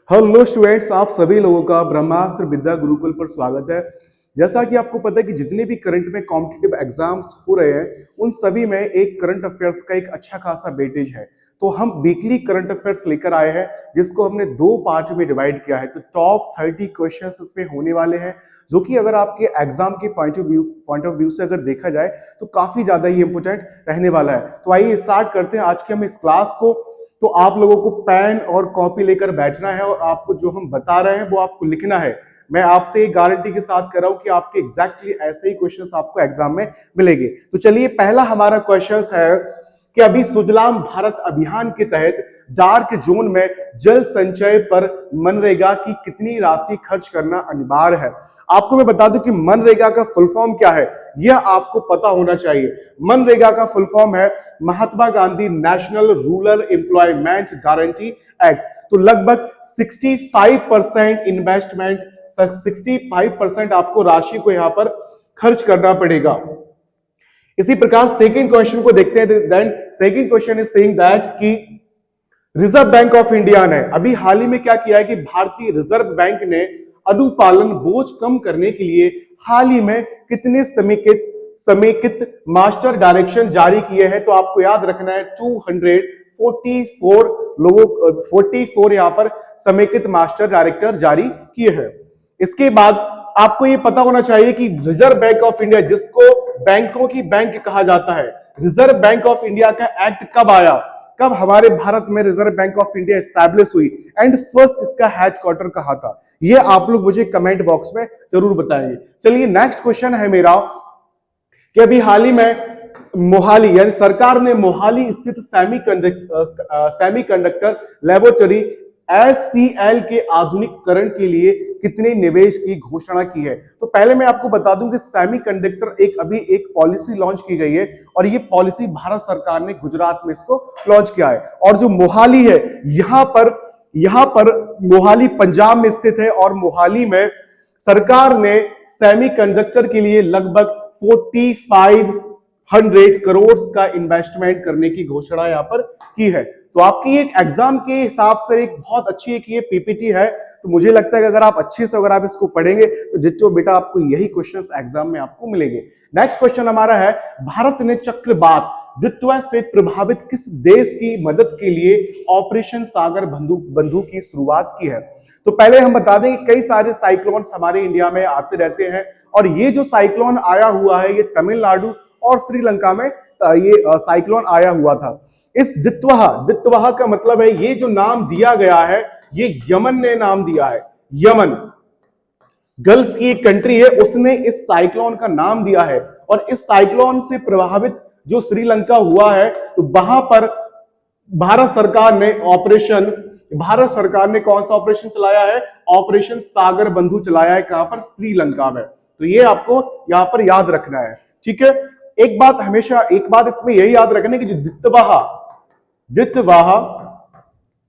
Hello students, आप सभी लोगों का ब्रह्मास्त्र विद्या गुरुकुल पर स्वागत है। जैसा कि आपको पता है कि जितने भी करंट में कॉम्पिटिटिव एग्जाम्स हो रहे हैं उन सभी में एक करंट अफेयर्स का एक अच्छा खासा वेटेज है। तो हम वीकली करंट अफेयर्स लेकर आए हैं जिसको हमने दो पार्ट में डिवाइड किया है। तो टॉप 30 क्वेश्चंस इसमें होने वाले हैं जो कि अगर आपके एग्जाम के पॉइंट ऑफ व्यू से अगर देखा जाए तो काफी ज्यादा ही इंपोर्टेंट रहने वाला है। तो आइए स्टार्ट करते हैं आज के हम इस क्लास को। तो आप लोगों को पेन और कॉपी लेकर बैठना है और आपको जो हम बता रहे हैं वो आपको लिखना है। मैं आपसे गारंटी के साथ कर रहा हूं कि आपके एग्जैक्टली ऐसे ही क्वेश्चंस आपको एग्जाम में मिलेंगे। तो चलिए, पहला हमारा क्वेश्चन है कि अभी सुजलाम भारत अभियान के तहत डार्क जोन में जल संचय पर मनरेगा की कितनी राशि खर्च करना अनिवार्य है। आपको मैं बता दूं कि मनरेगा का फुल फॉर्म क्या है, यह आपको पता होना चाहिए। मनरेगा का फुल फॉर्म है Mahatma Gandhi national rural employment guarantee act. तो लगभग 65% इन्वेस्टमेंट, 65% आपको राशि को यहां पर खर्च करना पड़ेगा। इसी प्रकार सेकंड क्वेश्चन को देखते हैं। Then second question is saying that कि रिजर्व बैंक ऑफ इंडिया ने अभी हाल ही में क्या किया है कि भारतीय रिजर्व बैंक ने अनुपालन बोझ कम करने के लिए हाल ही में कितने समेकित मास्टर डायरेक्शन जारी किए हैं। तो आपको याद रखना है 244 लोगों 44 यहां पर समेकित मास्टर डायरेक्टर जारी किए हैं। इसके बाद आपको ये पता होना चाहिए कि रिजर्व बैंक ऑफ इंडिया, जिसको बैंकों की बैंक कहा जाता है, रिजर्व बैंक ऑफ इंडिया का एक्ट कब आया, कब हमारे भारत में reserve Bank of India establish हुई एंड फर्स्ट इसका हेडक्वार्टर कहां था, ये आप लोग मुझे कमेंट बॉक्स में जरूर बताएंगे। चलिए, नेक्स्ट क्वेश्चन है मेरा कि अभी हाल ही में मोहाली यानी सरकार ने मोहाली स्थित सेमीकंडक्टर लेबोरेटरी SCL के आधुनिकीकरण के लिए कितने निवेश की घोषणा की है। तो पहले मैं आपको बता दूं कि सेमीकंडक्टर अभी एक पॉलिसी लॉन्च की गई है और ये पॉलिसी भारत सरकार ने गुजरात में इसको लॉन्च किया है। और जो मोहाली है, यहां पर मोहाली पंजाब में स्थित है और मोहाली में सरकार ने सेमीकंडक्टर के लिए लगभग 4500 करोड़ का इन्वेस्टमेंट करने की घोषणा यहां पर की है। तो आपकी एक एग्जाम के हिसाब से एक बहुत अच्छी एक ये पीपीटी है। तो मुझे लगता है कि अगर आप अच्छे से अगर आप इसको पढ़ेंगे तो जितना बेटा आपको यही क्वेश्चंस एग्जाम में आपको मिलेंगे। नेक्स्ट क्वेश्चन हमारा है, भारत ने चक्रवात द्वित्व से प्रभावित किस देश की मदद के लिए ऑपरेशन सागर बंधु की शुरुआत की है। तो पहले हम बता दें कि कई सारे साइक्लोन्स हमारे इंडिया में आते रहते हैं और ये जो साइक्लोन आया हुआ है ये तमिलनाडु और श्रीलंका में ये साइक्लोन आया हुआ था। इस दित्वहा का मतलब है, ये जो नाम दिया गया है ये यमन ने नाम दिया है। यमन गल्फ की एक कंट्री है, उसने इस साइक्लोन का नाम दिया है। और इस साइक्लोन से प्रभावित जो श्रीलंका हुआ है तो वहां पर भारत सरकार ने कौन सा ऑपरेशन चलाया है, ऑपरेशन सागर बंधु चलाया है। कहां पर, श्रीलंका में। तो ये आपको यहां पर याद रखना है, ठीक है। एक बात इसमें यही याद रखना कि जो दित्वाहा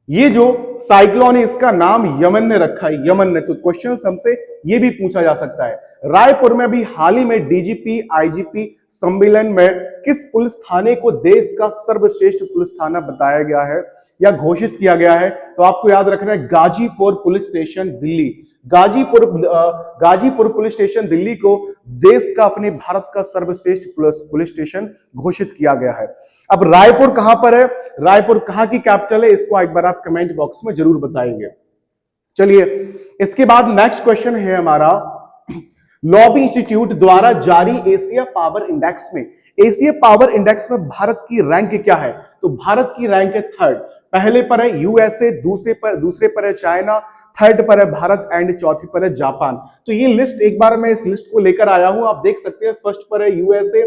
ये जो साइक्लोन है इसका नाम यमन ने रखा है, यमन ने। तो क्वेश्चन हमसे ये भी पूछा जा सकता है। रायपुर में भी हाल ही में डीजीपी आईजीपी सम्मेलन में किस पुलिस थाने को देश का सर्वश्रेष्ठ पुलिस थाना बताया गया है या घोषित किया गया है। तो आपको याद रखना है Ghazipur police station Delhi. Ghazipur police station Delhi को देश का, अपने भारत का सर्वश्रेष्ठ पुलिस स्टेशन घोषित किया गया है। अब रायपुर कहां पर है, रायपुर कहां की कैपिटल है, इसको एक बार आप कमेंट बॉक्स में जरूर बताएंगे। चलिए, इसके बाद नेक्स्ट क्वेश्चन है हमारा, लॉबी इंस्टीट्यूट द्वारा जारी एशिया पावर इंडेक्स में, एशिया पावर इंडेक्स में भारत की रैंक क्या है। तो भारत की रैंक है थर्ड। पहले पर है यूएसए, दूसरे पर है चाइना, थर्ड पर है भारत एंड चौथे पर है जापान। तो ये लिस्ट एक बार मैं इस लिस्ट को लेकर आया हूं, आप देख सकते हैं। फर्स्ट पर है यूएसए,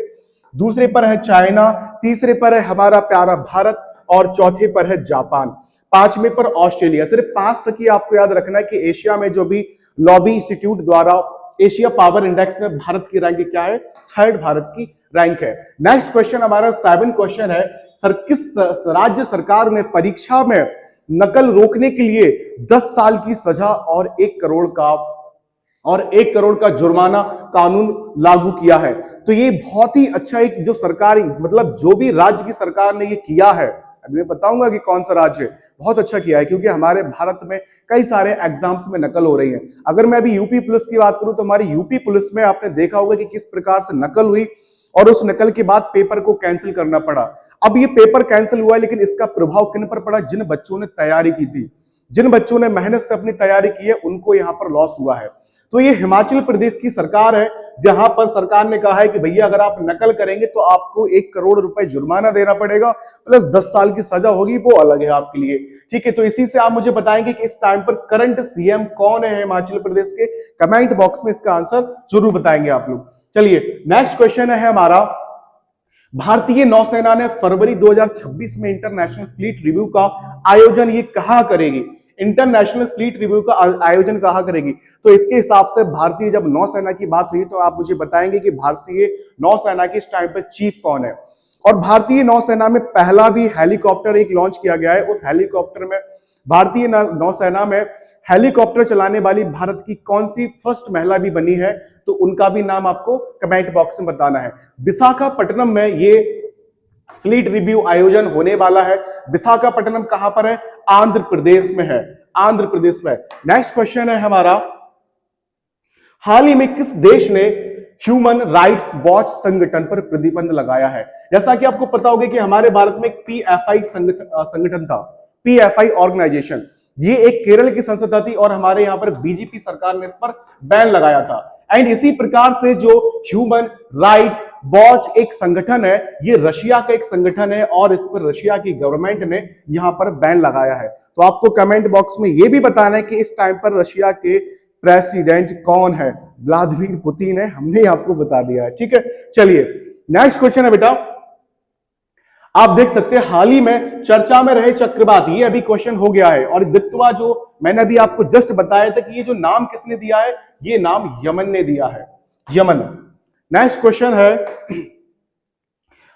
दूसरे पर है चाइना, तीसरे पर है हमारा प्यारा भारत और चौथे पर है जापान, पांचवें पर ऑस्ट्रेलिया। सिर्फ 5 तक ही आपको याद रखना है कि एशिया में जो भी लॉबी इंस्टीट्यूट द्वारा एशिया पावर इंडेक्स में भारत की रैंक क्या है, थर्ड भारत की रैंक है। नेक्स्ट क्वेश्चन हमारा 7 क्वेश्चन है, किस राज्य सरकार ने परीक्षा में नकल रोकने के लिए 10 साल की सजा और 1 करोड़ का जुर्माना कानून लागू किया है। तो ये बहुत ही अच्छा एक जो सरकारी, मतलब जो भी राज्य की सरकार ने ये किया है अभी मैं बताऊंगा कि कौन सा राज्य बहुत अच्छा किया है, क्योंकि हमारे भारत में कई सारे एग्जाम्स में नकल हो रही है। अगर मैं अभी यूपी पुलिस की बात करूं तो हमारी यूपी पुलिस में आपने देखा होगा कि किस प्रकार से नकल हुई और उस नकल के बाद पेपर को कैंसिल करना पड़ा। अब ये पेपर कैंसिल हुआ है, लेकिन इसका प्रभाव किन पर पड़ा? जिन बच्चों ने तैयारी की थी, जिन बच्चों ने मेहनत से अपनी तैयारी की है, उनको यहां पर लॉस हुआ है। तो ये हिमाचल प्रदेश की सरकार है, जहां पर सरकार ने कहा है कि भैया अगर आप नकल करेंगे तो आपको 1 करोड़ रुपए जुर्माना देना पड़ेगा, प्लस 10 साल की सजा होगी, वो अलग है आपके लिए। ठीक है, तो इसी से आप मुझे बताएंगे कि इस टाइम पर करंट सीएम कौन है हिमाचल प्रदेश के? कमेंट बॉक्स में इसका आंसर जरूर बताएंगे आप लोग। चलिए नेक्स्ट क्वेश्चन है हमारा, भारतीय नौसेना ने फरवरी 2026 में इंटरनेशनल फ्लीट रिव्यू का आयोजन ये कहां करेगी? इंटरनेशनल फ्लीट रिव्यू का आयोजन कहां करेगी? तो इसके हिसाब से भारतीय जब नौसेना की बात हुई तो आप मुझे बताएंगे कि भारतीय नौसेना के इस टाइम पर चीफ कौन है। और भारतीय नौसेना में पहला भी हेलीकॉप्टर एक लॉन्च किया गया है। उस हेलीकॉप्टर में भारतीय नौसेना में हेलीकॉप्टर चलाने वाली भारत की कौन सी फर्स्ट महिला भी बनी है? तो उनका भी नाम आपको कमेंट बॉक्स में बताना है। विशाखापट्टनम में ये फ्लीट रिव्यू आयोजन होने वाला है। विशाखापट्टनम कहां पर है? आंध्र प्रदेश में है, आंध्र प्रदेश में। नेक्स्ट क्वेश्चन है हमारा, हाल ही में किस देश ने ह्यूमन राइट्स वॉच संगठन पर प्रतिबंध लगाया है? जैसा कि आपको पता होगा कि हमारे भारत में एक पीएफआई संगठन था, पीएफआई ऑर्गेनाइजेशन। ये एक केरल की संस्था थी और हमारे यहां पर बीजेपी सरकार ने इस पर बैन लगाया था। एंड इसी प्रकार से जो ह्यूमन राइट्स वॉच एक संगठन है, ये रशिया का एक संगठन है और इस पर रशिया की गवर्नमेंट ने यहां पर बैन लगाया है। तो आपको कमेंट बॉक्स में यह भी बताना है कि इस टाइम पर रशिया के प्रेसिडेंट कौन है? व्लादिमीर पुतिन है, हमने आपको बता दिया है। ठीक है, चलिए नेक्स्ट क्वेश्चन है बेटा, आप देख सकते हैं हाल ही में चर्चा में रहे चक्रवात, ये अभी क्वेश्चन हो गया है। और दित्वा जो मैंने अभी आपको जस्ट बताया था कि ये जो नाम किसने दिया है, ये नाम यमन ने दिया है, यमन। नेक्स्ट क्वेश्चन है,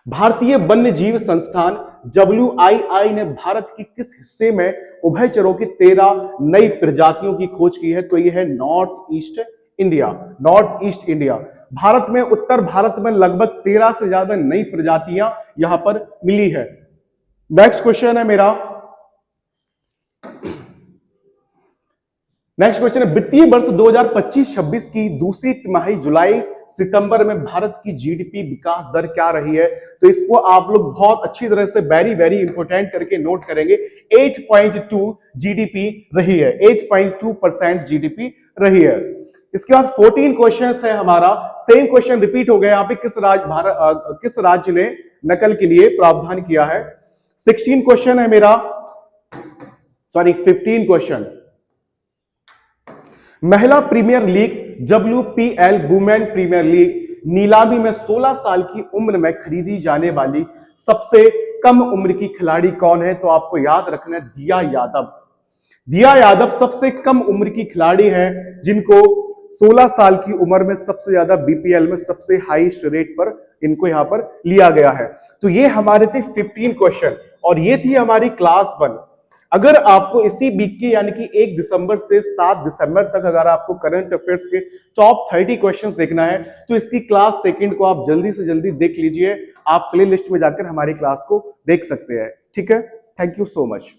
भारतीय वन्य जीव संस्थान WII ने भारत की किस हिस्से में उभयचरों की 13 नई प्रजातियों की खोज की है? तो ये है north east India, north east India. Bharat में, उत्तर भारत में लगभग 13 से ज्यादा नई प्रजातियां यहां पर मिली है। नेक्स्ट क्वेश्चन है मेरा, नेक्स्ट क्वेश्चन है, वित्तीय वर्ष 2025-26 की दूसरी तिमाही जुलाई सितंबर में भारत की जीडीपी विकास दर क्या रही है? तो इसको आप लोग बहुत अच्छी तरह से वेरी वेरी इंपोर्टेंट करके नोट करेंगे। 8.2 जीडीपी रही है, 8.2% जीडीपी रही है। इसके बाद 14 क्वेश्चन है हमारा, सेम क्वेश्चन रिपीट हो गया यहाँ पे, किस राज्य ने नकल के लिए प्रावधान किया है? 16 क्वेश्चन है मेरा, सॉरी 15 क्वेश्चन, महिला premier league WPL women premier league नीलामी में 16 साल की उम्र में खरीदी जाने वाली सबसे कम उम्र की खिलाड़ी कौन है? तो आपको याद रखना है दिया यादव। दिया यादव सबसे कम उम्र की खिलाड़ी है, जिनको 16 साल की उम्र में सबसे ज्यादा BPL में सबसे हाईएस्ट रेट पर इनको यहां पर लिया गया है। तो ये हमारे थे 15 क्वेश्चन और ये थी हमारी क्लास 1। अगर आपको इसी वीक के यानी कि 1 दिसंबर से 7 दिसंबर तक अगर आपको करंट अफेयर्स के टॉप 30 क्वेश्चंस देखना है तो इसकी क्लास सेकंड को आप जल्दी से जल्दी देख लीजिए। आप प्ले लिस्ट में जाकर हमारी क्लास को देख सकते हैं। ठीक है, थैंक यू सो मच।